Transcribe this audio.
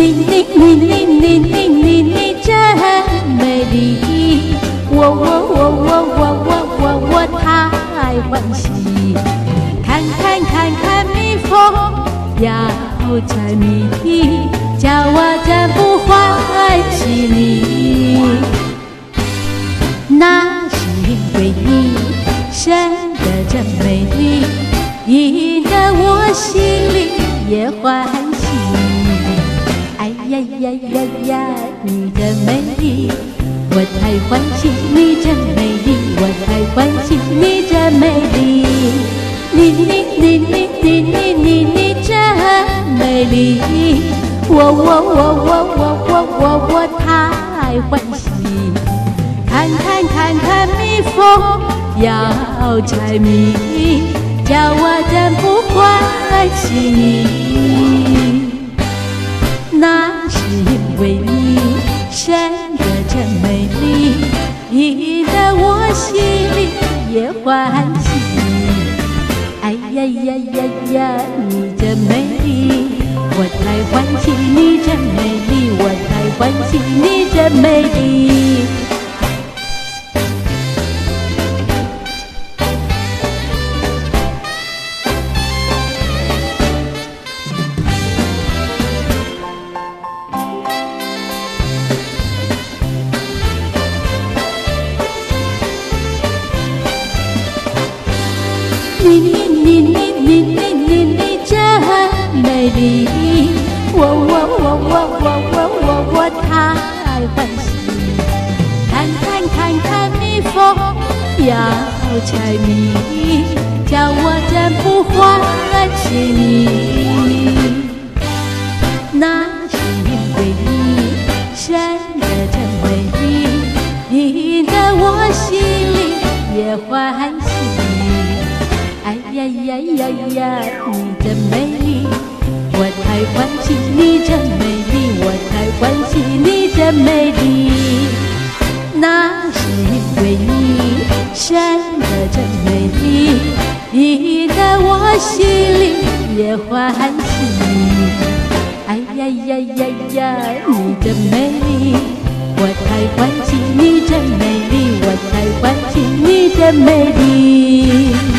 你真美丽，我太欢喜。看蜜蜂摇柴米，叫我怎不欢喜你？那是因为你生得真美丽，引得我心里也欢喜。哎呀呀呀呀，你真美丽，我太欢喜，你真美丽，我太欢喜，你真美丽。你真美丽，我太欢喜。看蜜蜂摇柴米，叫我怎不欢喜你？那是因为你生得真美丽，引得我心里也欢喜。哎呀呀呀呀，你真美丽，我太欢喜，你真美丽，我太欢喜，你真美丽。你真美丽，我太欢喜。看蜜蜂摇柴米，叫我怎不欢喜你？那是因为你生得真美丽，引得我心里也欢喜。哎呀呀呀呀，你真美丽，我太欢喜，你真美丽，我太欢喜，你真美丽。那是因为你生得真美丽，引得我心里也欢喜。哎呀呀呀呀，你真美丽，我太欢喜，你真美丽，我太欢喜，你真美丽。